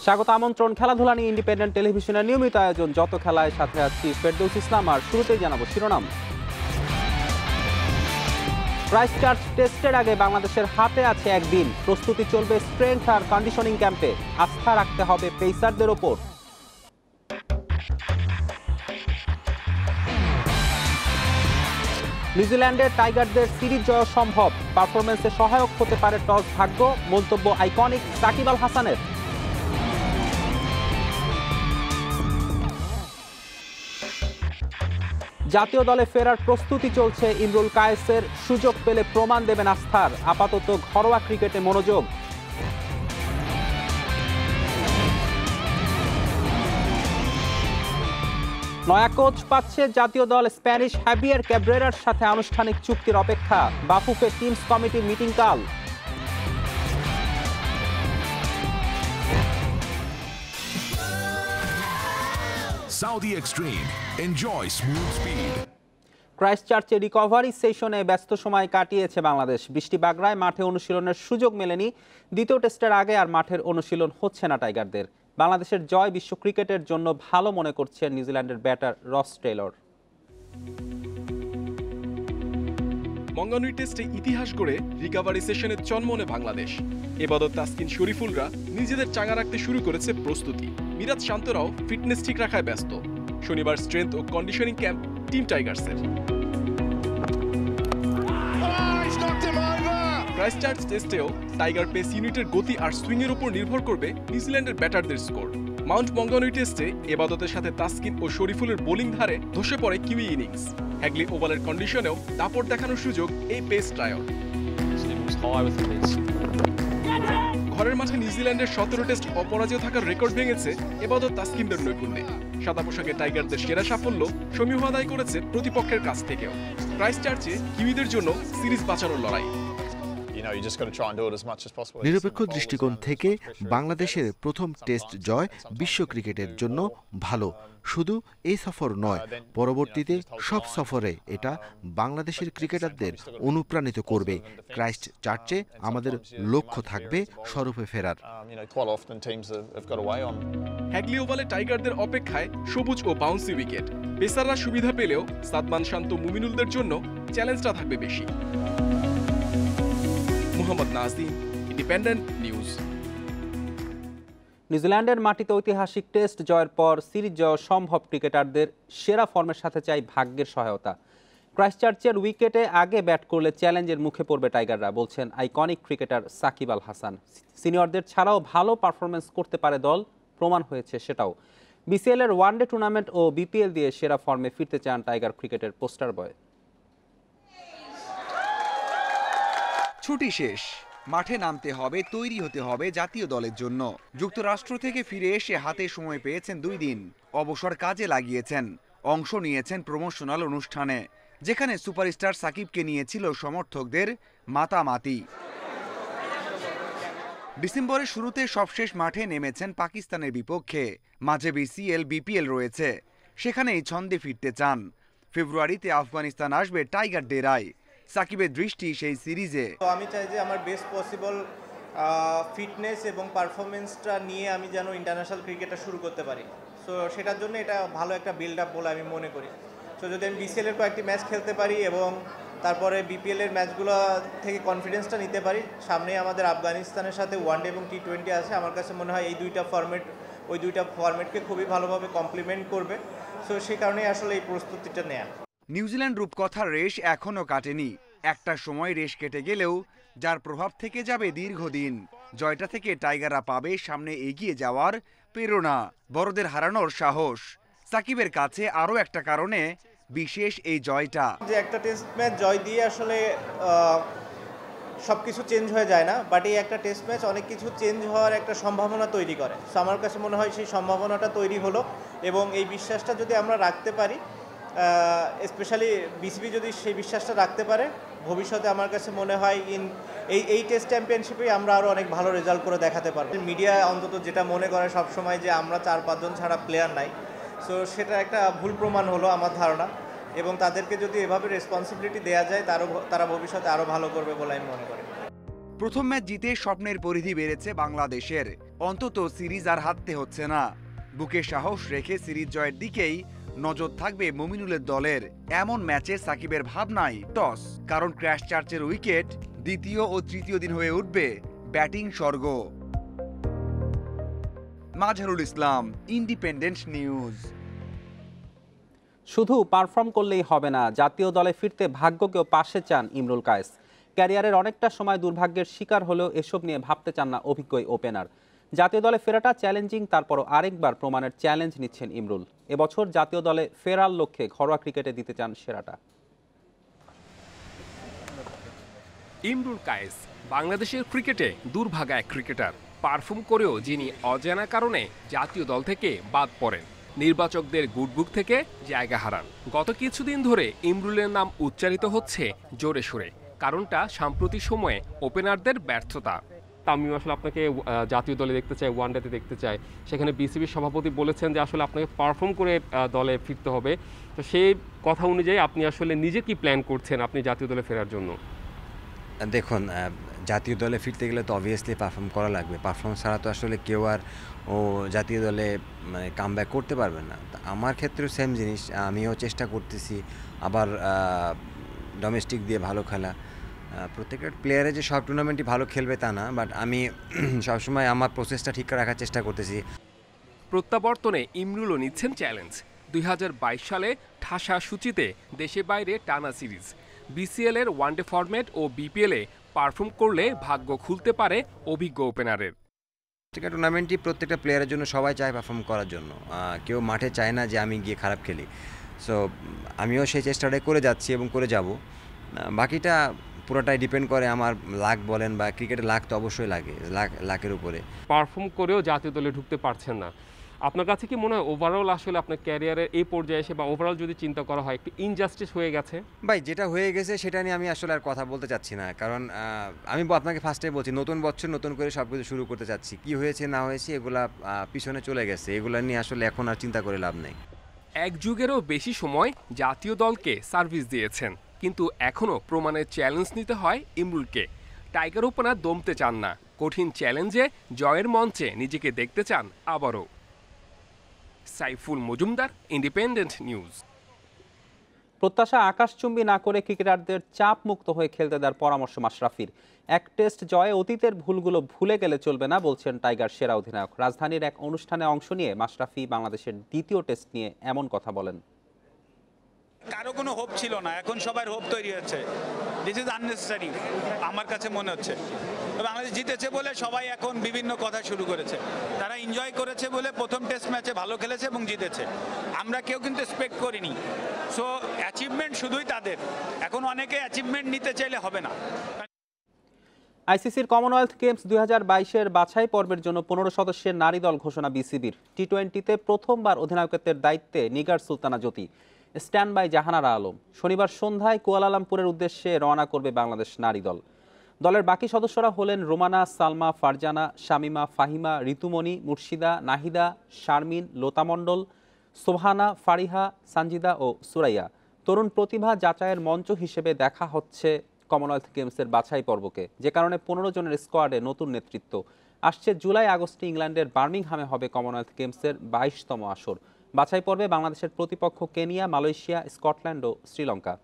স্বাগত আমন্ত্রণ খেলাধুলা নিয়ে ইন্ডিপেন্ডেন্ট টেলিভিশনের নিয়মিত আয়োজন যত খেলায়, সাথে আছি ফেরদৌস ইসলাম। আর শুরুতেই জানাবো শিরোনাম। ক্রাইস্টচার্চ টেস্টের আগে বাংলাদেশের হাতে আছে একদিন, প্রস্তুতি চলবে স্ট্রেংথ আর কন্ডিশনিং ক্যাম্পে, আস্থা রাখতে হবে পেসারদের ওপর। নিউজিল্যান্ডের টাইগারদের সিরিজ জয় সম্ভব, পারফরমেন্সে সহায়ক হতে পারে টস ভাগ্য, মন্তব্য আইকনিক সাকিব আল হাসানের। জাতীয় দলে ফেরার প্রস্তুতি চলছে ইমরুল কায়েসের, সুযোগ পেলে প্রমাণ দেবেন আস্থার, আপাতত ঘরোয়া ক্রিকেটে মনোযোগ। নয়া কোচ পাচ্ছে জাতীয় দল, স্প্যানিশ হ্যাভিয়ার ক্যাব্রেরার সাথে আনুষ্ঠানিক চুক্তির অপেক্ষা, বাফুফে টিমস কমিটির মিটিং কাল। Saudi Extreme. Enjoy smooth speed. ক্রাইস্টচার্চে রিকভারি সেশনে ব্যস্ত সময় কাটিয়েছে বাংলাদেশ। বৃষ্টি বাগড়ায় মাঠে অনুশীলনের সুযোগ মেলেনি। দ্বিতীয় টেস্টের আগে আর মাঠের অনুশীলন হচ্ছে না টাইগারদের। বাংলাদেশের জয় বিশ্ব ক্রিকেটের জন্য ভালো মনে করছেন নিউজিল্যান্ডের ব্যাটার রস টেলর। মঙ্গনই টেস্টে ইতিহাস গড়ে রিকভারি সেশনে চনমনে বাংলাদেশ। এবাদত তাসকিন শরীফুলরা নিজেদের চাঙা রাখতে শুরু করেছে প্রস্তুতি। মিরাজ শান্তরাও ফিটনেস ঠিক রাখায় ব্যস্ত। শনিবার স্ট্রেংথ ও কন্ডিশনিং ক্যাম্প টিম টাইগার্সের। ক্রাইস্টচার্চ টেস্টেও টাইগার পেস ইউনিটের গতি আর সুইংয়ের উপর নির্ভর করবে নিউজিল্যান্ডের ব্যাটারদের স্কোর। মাউন্ট মঙ্গনই টেস্টে এবাদতের সাথে তাসকিন ও শরীফুলের বোলিং ধারে ধসে পড়ে কিউই ইনিংস। হ্যাগলি ওভালের কন্ডিশনেও দাপট দেখানোর সুযোগ এই পেস ট্রায়াল। ঘরের মাঠে নিউজিল্যান্ডের 17 টেস্ট অপরাজেয় থাকার রেকর্ড ভেঙেছে এবাদত তাসকিনদের নৈপুণ্যে। সাদা পোশাকে টাইগারদের সেরা সাফল্য সমীহ আদায় করেছে প্রতিপক্ষের কাছ থেকেও। ক্রাইস্টচার্চে কিউইদের জন্য সিরিজ বাঁচানোর লড়াই। নিরপেক্ষ দৃষ্টিকোণ থেকে বাংলাদেশের প্রথম টেস্ট জয় বিশ্ব ক্রিকেটের জন্য ভালো। শুধু এই সফর নয়, পরবর্তীতে সব সফরে এটা বাংলাদেশের ক্রিকেটারদের অনুপ্রাণিত করবে। ক্রাইস্টচার্চে আমাদের লক্ষ্য থাকবে স্বরূপে ফেরার। হ্যাগলি ওভালে টাইগারদের অপেক্ষায় সবুজ ও বাউন্সি উইকেট। পেসাররা সুবিধা পেলেও সাদমান শান্ত মুমিনুলদের জন্য চ্যালেঞ্জটা থাকবে বেশি। Mohammad Nazim, independent news. নিউজিল্যান্ডের মাটিতে ঐতিহাসিক টেস্ট জয়ের পর সিরিজ জয় সম্ভব, ক্রিকেটারদের সেরা ফর্মের সাথে চাই ভাগ্যের সহায়তা। ক্রাইস্টচার্চের উইকেটে আগে ব্যাট করলে চ্যালেঞ্জের মুখে পড়বে টাইগাররা, বলছেন আইকনিক ক্রিকেটার সাকিব আল হাসান। সিনিয়রদের ছাড়াও ভালো পারফরমেন্স করতে পারে দল, প্রমাণ হয়েছে সেটাও। বিসিএল এর ওয়ানডে টুর্নামেন্ট ও বিপিএল দিয়ে সেরা ফর্মে ফিরতে চান টাইগার ক্রিকেটের পোস্টার বয়। ছুটি শেষ, মাঠে নামতে হবে, তৈরি হতে হবে জাতীয় দলের জন্য। যুক্তরাষ্ট্র থেকে ফিরে এসে হাতে সময় পেয়েছেন 2 দিন। অবসর কাজে লাগিয়েছেন, অংশ নিয়েছেন প্রমোশনাল অনুষ্ঠানে, যেখানে সুপারস্টার সাকিবকে নিয়েছিল সমর্থকদের মাতামাতি। ডিসেম্বরের শুরুতে সবশেষ মাঠে নেমেছেন পাকিস্তানের বিপক্ষে। মাঝে বিসিএল বিপিএল রয়েছে, সেখানেই ছন্দে ফিরতে চান। ফেব্রুয়ারিতে আফগানিস্তান আসবে টাইগার ডেরায়। সাকিবের দৃষ্টি সেই সিরিজে। আমি চাই যে আমার বেস্ট পসিবল ফিটনেস এবং পারফরমেন্সটা নিয়ে আমি যেন ইন্টারন্যাশনাল ক্রিকেটটা শুরু করতে পারি। সো সেটার জন্য এটা ভালো একটা বিল্ড আপ বলে আমি মনে করি। সো যদি আমি বিসিএলের কয়েকটি ম্যাচ খেলতে পারি এবং তারপরে বিপিএলের ম্যাচগুলো থেকে কনফিডেন্সটা নিতে পারি, সামনে আমাদের আফগানিস্তানের সাথে ওয়ানডে এবং টি20 আছে, আমার কাছে মনে হয় এই ওই দুইটা ফরম্যাটকে খুবই ভালোভাবে কমপ্লিমেন্ট করবে। সো সেই কারণেই আসলে এই প্রস্তুতিটা নেয়া। নিউজিল্যান্ড রূপকথার রেশ এখনও কাটেনি। একটা সময় রেশ কেটে গেলেও যার প্রভাব থেকে যাবে দীর্ঘদিন। জয়টা থেকে টাইগাররা পাবে সামনে এগিয়ে যাওয়ার প্রেরণা, বড়দের হারানোর সাহস। সাকিবের কাছে আরও একটা কারণে বিশেষ এই জয়টা। যে একটা টেস্ট ম্যাচ জয় দিয়ে আসলে সব কিছু চেঞ্জ হয়ে যায় না, বাট এই একটা টেস্ট ম্যাচ অনেক কিছু চেঞ্জ হওয়ার একটা সম্ভাবনা তৈরি করে। সো আমার কাছে মনে হয় সেই সম্ভাবনাটা তৈরি হলো, এবং এই বিশ্বাসটা যদি আমরা রাখতে পারি, স্পেশালি বিসিবি যদি সেই বিশ্বাসটা রাখতে পারে, ভবিষ্যতে আমার কাছে মনে হয় এই টেস্ট চ্যাম্পিয়নশিপে আমরা আরও অনেক ভালো রেজাল্ট করে দেখাতে পারবো। মিডিয়া অন্তত যেটা মনে করে সবসময় যে আমরা 4-5 জন ছাড়া প্লেয়ার নাই, সো সেটা একটা ভুল প্রমাণ হলো আমার ধারণা। এবং তাদেরকে যদি এভাবে রেসপন্সিবিলিটি দেওয়া যায়, তারা ভবিষ্যতে আরও ভালো করবে বলে আমি মনে করি। প্রথম ম্যাচ জিতে স্বপ্নের পরিধি বেড়েছে বাংলাদেশের। অন্তত সিরিজ আর হারতে হচ্ছে না। বুকে সাহস রেখে সিরিজ জয়ের দিকেই নজর থাকবে মমিনুলের দলের। এমন ম্যাচে সাকিবের ভাবনাই টস, কারণ ক্রাইস্টচার্চের উইকেট দ্বিতীয় ও তৃতীয় দিন হয়ে উঠবে ব্যাটিং স্বর্গ। Mazharul Islam, independent news. শুধু পারফর্ম করলেই হবে না, জাতীয় দলে ফিরতে ভাগ্যকেও পাশে চান ইমরুল কায়েস। ক্যারিয়ারের অনেকটা সময় দুর্ভাগ্যের শিকার হলেও এসব নিয়ে ভাবতে চান না অভিজ্ঞ ওপেনার। জাতীয় দলে ফেরাটা চ্যালেঞ্জিং, তারপরও আরেকবার প্রমাণের চ্যালেঞ্জ নিচ্ছেন ইমরুল। এবছর জাতীয় দলে ফেরার লক্ষ্যে ঘরোয়া ক্রিকেটে দিতে চান সেরাটা। ইমরুল কায়েস বাংলাদেশের ক্রিকেটে দুর্ভাগা এক ক্রিকেটার। পারফর্ম করেও যিনি অজানা কারণে জাতীয় দল থেকে বাদ পড়েন, নির্বাচকদের গুডবুক থেকে জায়গা হারান। গত কিছুদিন ধরে ইমরুলের নাম উচ্চারিত হচ্ছে জোরে সোরে। কারণটা সাম্প্রতিক সময়ে ওপেনারদের ব্যর্থতা। আমি আসলে আপনাকে জাতীয় দলে দেখতে চাই, ওয়ানডেতে দেখতে চাই। সেখানে বিসিবির সভাপতি বলেছেন যে আসলে আপনাকে পারফর্ম করে দলে ফিরতে হবে। তো সেই কথা অনুযায়ী আপনি আসলে নিজে কি প্ল্যান করছেন আপনি জাতীয় দলে ফেরার জন্য? দেখুন, জাতীয় দলে ফিরতে গেলে তো অবভিয়াসলি পারফর্ম করা লাগবে। পারফর্ম ছাড়া তো আসলে কেউ আর জাতীয় দলে মানে কামব্যাক করতে পারবে না। আমার ক্ষেত্রেও সেম জিনিস, আমিও চেষ্টা করতেছি আবার ডোমেস্টিক দিয়ে ভালো খেলা। প্রত্যেকটা প্লেয়ারে যে সব টুর্নামেন্টই ভালো খেলবে তা না, বাট আমি সবসময় আমার প্রসেসটা ঠিক রাখার চেষ্টা করতেছি। প্রত্যাবর্তনে ইমরুলও নিচ্ছেন চ্যালেঞ্জ। 2022 সালে ঠাসা সূচিতে দেশে বাইরে টানা সিরিজ, বিসিএল এর ওয়ানডে ফরম্যাট ও বিপিএলে পারফর্ম করলে ভাগ্য খুলতে পারে অভিজ্ঞ ওপেনারের। প্রত্যেকটা টুর্নামেন্টই প্রত্যেকটা প্লেয়ারের জন্য সবাই চায় পারফর্ম করার জন্য। কেউ মাঠে চায় না যে আমি গিয়ে খারাপ খেলি। সো আমিও সেই চেষ্টাটাই করে যাচ্ছি এবং করে যাব। বাকিটা পুরোটাই ডিপেন্ড করে আমার লাক বলেন বা ক্রিকেটের লাক তো অবশ্যই লাগে, লাকের উপরে। পারফর্ম করেও জাতীয় দলে ঢুকতে পারছেন না, আপনার কাছে কি মনে হয় ওভারঅল আসলে আপনার ক্যারিয়ারের এই পর্যায়ে এসে বা ওভারঅল যদি চিন্তা করা হয় একটু ইনজাস্টিস হয়ে গেছে? ভাই, যেটা হয়ে গেছে সেটা নিয়ে আমি আসলে আর কথা বলতে চাচ্ছি না, কারণ আমি আপনাকে ফার্স্টে বলছি নতুন বছর নতুন করে সব কিছু শুরু করতে চাচ্ছি। কি হয়েছে না হয়েছে এগুলা পিছনে চলে গেছে, এগুলা নিয়ে আসলে এখন আর চিন্তা করে লাভ নেই। এক যুগেরও বেশি সময় জাতীয় দলকে সার্ভিস দিয়েছেন, কিন্তু এখনও প্রমাণের চ্যালেঞ্জ নিতে হয় ইমরুলকে। টাইগার ওপেনার দমতে চান না, কঠিন চ্যালেঞ্জে জয়ের মঞ্চে নিজেকে দেখতে চান আবারও। Saiful Majumdar, independent news. প্রত্যাশা আকাশচুম্বী না করে ক্রিকেটারদের চাপ মুক্ত হয়ে খেলতে দেওয়ার পরামর্শ মাশরাফির। এক টেস্ট জয়ে অতীতের ভুলগুলো ভুলে গেলে চলবে না বলছেন টাইগার সেরা অধিনায়ক। রাজধানীর এক অনুষ্ঠানে অংশ নিয়ে মাশরাফি বাংলাদেশের দ্বিতীয় টেস্ট নিয়ে এমন কথা বলেন। কারো কোনো হোপ ছিল না, এখন সবার হোপ তৈরি হচ্ছে। দিস ইজ আননেসেসারি আমার কাছে মনে হচ্ছে। বাংলাদেশ জিতেছে বলে সবাই এখন বিভিন্ন কথা শুরু করেছে। তারা এনজয় করেছে বলে প্রথম টেস্ট ম্যাচে ভালো খেলেছে এবং জিতেছে। আমরা কেউ কিন্তু এক্সপেক্ট করিনি। সো অ্যাচিভমেন্ট শুধুই তাদের। এখন অনেকে অ্যাচিভমেন্ট নিতে চাইলে হবে না। আইসিসির কমনওয়েলথ গেমস 2022-এর বাছাই পর্বের জন্য 15 সদস্যের নারী দল ঘোষণা বিসিবির। টি-20-তে প্রথমবার অধিনায়কত্বের দায়িত্বে নিগার সুলতানা জ্যোতি, স্ট্যান্ড বাই জাহানারা আলম। শনিবার সন্ধ্যায় কুয়ালালামপুরের উদ্দেশ্যে রওনা করবে বাংলাদেশ নারী দল। দলের বাকি সদস্যরা হলেন রোমানা, সালমা, ফারজানা, শামিমা, ফাহিমা, ঋতুমণি, মুর্শিদা, নাহিদা, শারমিন, লতা মণ্ডল, সোহানা, ফারিহা, সানজিদা ও সুরাইয়া। তরুণ প্রতিভা যাচাইয়ের মঞ্চ হিসেবে দেখা হচ্ছে কমনওয়েলথ গেমসের বাছাই পর্বকে, যে কারণে 15 জনের স্কোয়াডে নতুন নেতৃত্ব আসছে। জুলাই আগস্টে ইংল্যান্ডের বার্মিংহামে হবে কমনওয়েলথ গেমসের 22তম আসর। বাছাই পর্বে বাংলাদেশের প্রতিপক্ষ কেনিয়া, মালয়েশিয়া, স্কটল্যান্ড ও শ্রীলঙ্কা।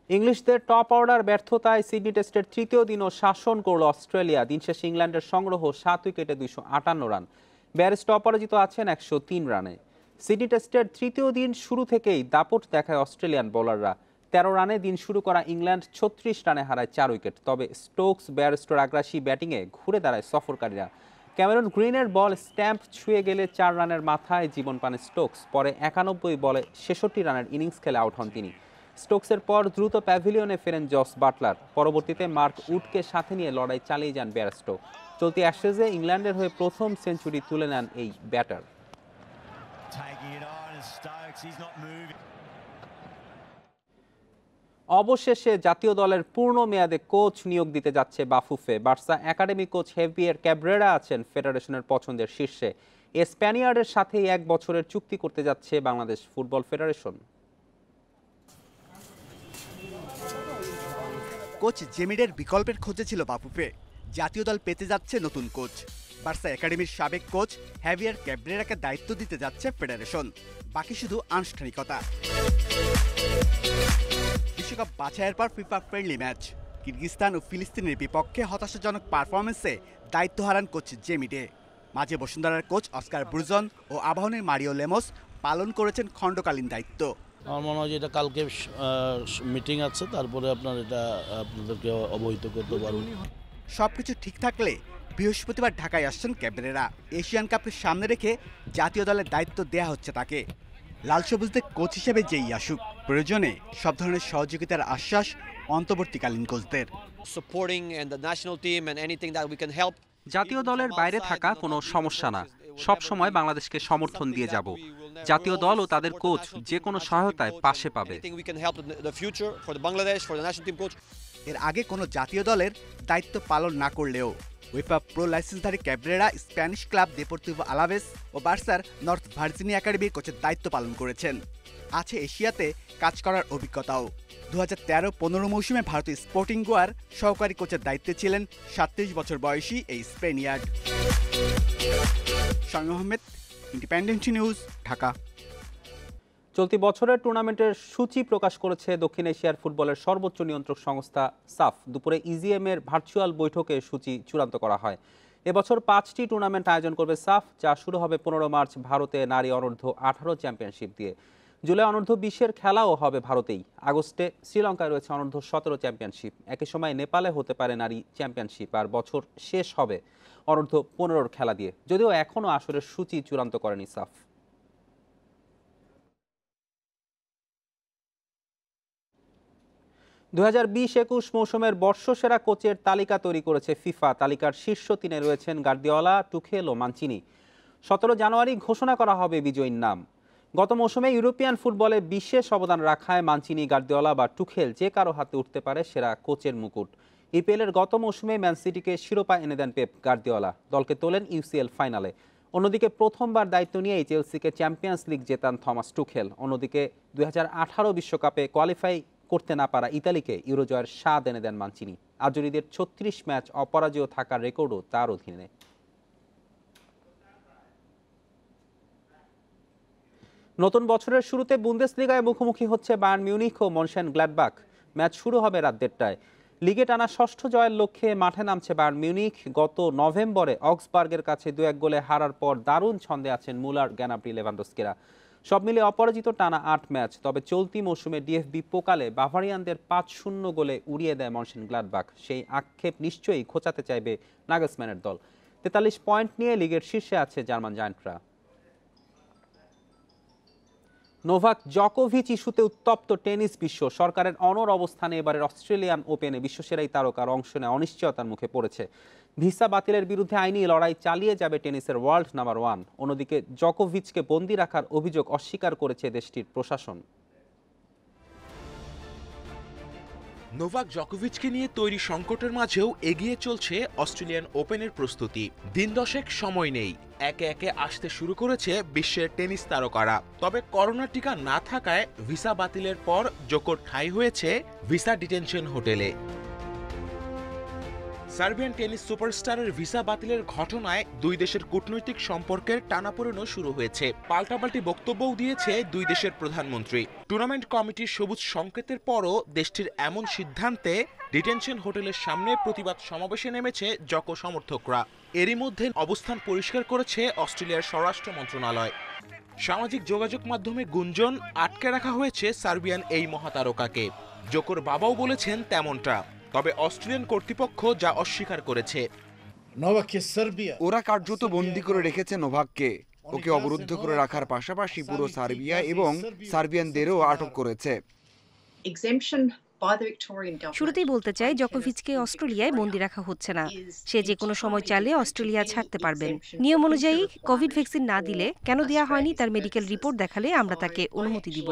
ইংলিশদের টপ অর্ডার ব্যর্থতায় সিডনি টেস্টের তৃতীয় দিনও শাসন করল অস্ট্রেলিয়া। দিন শেষে ইংল্যান্ডের সংগ্রহ 7 উইকেটে 258 রান। ব্যারিস্টো অপরাজিত আছেন 103 রানে। সিডনি টেস্টের তৃতীয় দিন শুরু থেকেই দাপট দেখায় অস্ট্রেলিয়ান বোলাররা। 13 রানে দিন শুরু করা ইংল্যান্ড 36 রানে হারায় 4 উইকেট। তবে স্টোকস, ব্যারিস্টোর আগ্রাসী ব্যাটিংয়ে ঘুরে দাঁড়ায় সফরকারীরা। ক্যামেরন গ্রিনের বল স্ট্যাম্প ছুঁয়ে গেলে 4 রানের মাথায় জীবন পান স্টোকস। পরে 91 বলে 66 রানের ইনিংস খেলে আউট হন তিনি। স্টোকসের পর দ্রুত প্যাভিলিয়নে ফেরেন জস বাটলার। পরবর্তীতে মার্ক উডকে সাথে নিয়ে লড়াই চালিয়ে যান ব্যারিস্টো। চলতি অ্যাশেজে ইংল্যান্ডের হয়ে প্রথম সেঞ্চুরি তুলে নেন এই ব্যাটার। অবশেষে জাতীয় দলের পূর্ণ মেয়াদে কোচ নিয়োগ দিতে যাচ্ছে Bafufe. Barca academy coach Javier Cabrera আছেন ফেডারেশনের পছন্দের শীর্ষে। স্প্যানিয়ার্ডের সাথেই 1 বছরের চুক্তি করতে যাচ্ছে বাংলাদেশ ফুটবল ফেডারেশন। কোচ জেমিডের বিকল্পের খোঁজে ছিল বাফুফে। জাতীয় দল পেতে যাচ্ছে নতুন কোচ। বার্সা একাডেমির সাবেক কোচ হ্যাভিয়ার ক্যাব্রেরাকে দায়িত্ব দিতে যাচ্ছে ফেডারেশন। বাকি শুধু আনুষ্ঠানিকতা। বিশ্বকাপ বাছাইয়ের পর ফিফা ফ্রেন্ডলি ম্যাচ। কিরগিজস্তান ও ফিলিস্তিনের বিপক্ষে হতাশাজনক পারফরমেন্সে দায়িত্ব হারান কোচ জেমিডে। মাঝে বসুন্ধরার কোচ অস্কার ব্রুজন ও আবাহনের মারিও লেমোস পালন করেছেন খণ্ডকালীন দায়িত্ব। আমার মনে হয় যে এটা কালকে মিটিং আছে, তারপরে আপনার এটা আপনাদেরকে অবহিত করতে পারবেন। সবকিছু ঠিক থাকলে বৃহস্পতিবার ঢাকায় আসছেন ক্যাব্রেরা। এশিয়ান কাপের সামনে রেখে জাতীয় দলের দায়িত্ব দেয়া হচ্ছে তাকে। লাল সবুজদের কোচ হিসেবে যেই আসুক, প্রয়োজনে সব ধরনের সহযোগিতার আশ্বাস অন্তর্বর্তীকালীন কোচদের। জাতীয় দলের বাইরে থাকা কোনো সমস্যা না, সব সময় বাংলাদেশকে সমর্থন দিয়ে যাব। জাতীয় দল ও তাদের কোচ যে কোনো সহায়তায় পাশে পাবে। এর আগে কোনো জাতীয় দলের দায়িত্ব পালন না করলেও উয়েফা প্রো লাইসেন্সধারী Cabrera Spanish club Deportivo Alaves ও বার্সার নর্থ ভার্জিনিয়া একাডেমির কোচের দায়িত্ব পালন করেছেন। আছে এশিয়াতে কাজ করার অভিজ্ঞতাও। 2013-15 মৌসুমে ভারতীয় স্পোর্টিং গোয়ার সহকারী কোচের দায়িত্বে ছিলেন 37 বছর বয়সী এই Spaniard. Shamim Ahmed, independent news, Dhaka. চলতি বছরের টুর্নামেন্টের সূচি প্রকাশ করেছে দক্ষিণ এশিয়ার ফুটবলের সর্বোচ্চ নিয়ন্ত্রক সংস্থা সাফ। দুপুরে ইজিএম এর ভার্চুয়াল বৈঠকে সূচি চূড়ান্ত করা হয়। এবছর 5টি টুর্নামেন্ট আয়োজন করবে সাফ, যা শুরু হবে 15 মার্চ ভারতে নারী অনূর্ধ্ব 18 চ্যাম্পিয়নশিপ দিয়ে। জুলাই অনূর্ধ্ব 20-এর খেলাও হবে ভারতেই। আগস্টে শ্রীলঙ্কায় রয়েছে অনূর্ধ্ব 17 চ্যাম্পিয়নশিপ। একই সময় নেপালে হতে পারে নারী চ্যাম্পিয়নশিপ। আর বছর শেষ হবে অনূর্ধ্ব 15-র খেলা দিয়ে, যদিও এখনও আসরের সূচি চূড়ান্ত করেনি সাফ। দু 2020-21 মৌসুমের বর্ষসেরা কোচের তালিকা তৈরি করেছে ফিফা। তালিকার শীর্ষ 3-এ রয়েছেন গার্দিওলা, টুখেল ও মানচিনি। 17 জানুয়ারি ঘোষণা করা হবে বিজয়ীর নাম। গত মৌসুমে ইউরোপিয়ান ফুটবলে বিশেষ অবদান রাখায় মানচিনি, গার্দিওলা বা টুখেল যে কারো হাতে উঠতে পারে সেরা কোচের মুকুট। ইপিএলের গত মৌসুমে ম্যান সিটিকে শিরোপা এনে দেন পেপ গার্দিওলা, দলকে তোলেন ইউসিএল ফাইনালে। অন্যদিকে প্রথমবার দায়িত্ব নিয়েই চেলসিকে চ্যাম্পিয়ন্স লিগ জেতান থমাস টুখেল। অন্যদিকে 2018 বিশ্বকাপে কোয়ালিফাই করতে না পারা ইতালিকে ইউরো জয়ের স্বাদ এনে দেন মানচিনি। আর্জেন্টিনার 36 ম্যাচ অপরাজেয় থাকার রেকর্ডও তার অধীনে। নতুন বছরের শুরুতে বুন্দেসলিগায় মুখোমুখি হচ্ছে বায়ার্ন মিউনিখ ও মনশেনগ্লাডবাখ। ম্যাচ শুরু হবে রাত 1টায়। লিগে টানা 6ষ্ঠ জয়ের লক্ষ্যে মাঠে নামছে বায়ার্ন মিউনিখ। গত নভেম্বরে অক্সবার্গের কাছে 2-1 গোলে হারার পর দারুণ ছন্দে আছেন মুলার, গ্যানাব্রি, লেভানডস্কিরা। সব মিলে অপরাজিত টানা 8 ম্যাচ। তবে চলতি মৌসুমে ডিএফবি পোকালে বাভারিয়ানদের 5-0 গোলে উড়িয়ে দেয় মনশেনগ্লাডবাখ। সেই আক্ষেপ নিশ্চয়ই খোঁচাতে চাইবে নাগেলসম্যানের দল। 43 পয়েন্ট নিয়ে লিগের শীর্ষে আছে জার্মান জায়ান্টরা। নোভাক জকোভিচ ইস্যুতে উত্তপ্ত টেনিস বিশ্ব। সরকারের অনড় অবস্থানে এবারের অস্ট্রেলিয়ান ওপেনে বিশ্বসেরা তারকার অংশ নেওয়া অনিশ্চয়তার মুখে পড়েছে। ভিসা বাতিলের বিরুদ্ধে আইনি লড়াই চালিয়ে যাবে টেনিসের ওয়ার্ল্ড নাম্বার 1। অন্যদিকে জকোভিচকে বন্দী রাখার অভিযোগ অস্বীকার করেছে দেশটির প্রশাসন। নোভাক জকোভিচকে নিয়ে তৈরি সংকটের মাঝেও এগিয়ে চলছে অস্ট্রেলিয়ান ওপেনের প্রস্তুতি। দিন 10 সময় নেই, একে একে আসতে শুরু করেছে বিশ্বের টেনিস তারকারা। তবে করোনা টিকা না থাকায় ভিসা বাতিলের পর জোকোর ঠাঁই হয়েছে ভিসা ডিটেনশন হোটেলে। সার্বিয়ান টেনিস সুপারস্টারের ভিসা বাতিলের ঘটনায় দুই দেশের কূটনৈতিক সম্পর্কের টানাপোড়েনও শুরু হয়েছে। পাল্টাপাল্টি বক্তব্যও দিয়েছে দুই দেশের প্রধানমন্ত্রী। টুর্নামেন্ট কমিটির সবুজ সংকেতের পরও দেশটির এমন সিদ্ধান্তে ডিটেনশন হোটেলের সামনে প্রতিবাদ সমাবেশে নেমেছে জকো সমর্থকরা। এরই মধ্যে অবস্থান পরিষ্কার করেছে অস্ট্রেলিয়ার স্বরাষ্ট্র মন্ত্রণালয়। সামাজিক যোগাযোগ মাধ্যমে গুঞ্জন, আটকে রাখা হয়েছে সার্বিয়ান এই মহাতারকাকে। জোকোর বাবাও বলেছেন তেমনটা, তবে অস্ট্রেলিয়ান কর্তৃপক্ষ যা অস্বীকার করেছে। ওরা কার্যত বন্দী করে রেখেছে নোভাককে। ওকে অবরুদ্ধ করে রাখার পাশাপাশি পুরো সার্বিয়া এবং সার্বিয়ানদেরও আটক করেছে। শুরুতেই বলতে চাই, জকোভিচকে অস্ট্রেলিয়ায় বন্দী রাখা হচ্ছে না। সে যে কোনো সময় চাইলে অস্ট্রেলিয়া ছাড়তে পারবেন। নিয়ম অনুযায়ী কোভিড ভ্যাকসিন না দিলে, কেন দেওয়া হয়নি তার মেডিকেল রিপোর্ট দেখালে আমরা তাকে অনুমতি দিব।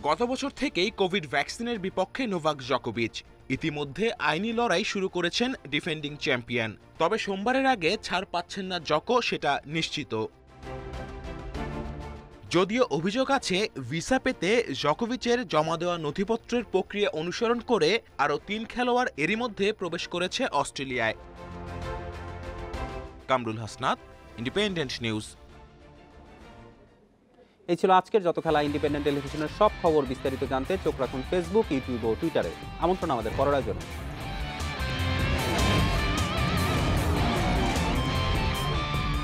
গত বছর থেকেই কোভিড ভ্যাকসিনের বিপক্ষে নোভাক জকোভিচ। ইতিমধ্যে আইনি লড়াই শুরু করেছেন ডিফেন্ডিং চ্যাম্পিয়ন। তবে সোমবারের আগে ছাড় পাচ্ছেন না জকো, সেটা নিশ্চিত। যদিও অভিযোগ আছে ভিসা পেতে জকোভিচের জমা দেওয়া নথিপত্রের প্রক্রিয়া অনুসরণ করে আরও 3 খেলোয়াড় এরই মধ্যে প্রবেশ করেছে অস্ট্রেলিয়ায়। Kamrul Hasnat, independent news. এই ছিল আজকের যত খেলা। ইন্ডিপেন্ডেন্ট টেলিভিশনের সব খবর বিস্তারিত জানতে চোখ রাখুন ফেসবুক, ইউটিউব ও টুইটারে। আমন্ত্রণ আমাদের পরের আয়োজনে।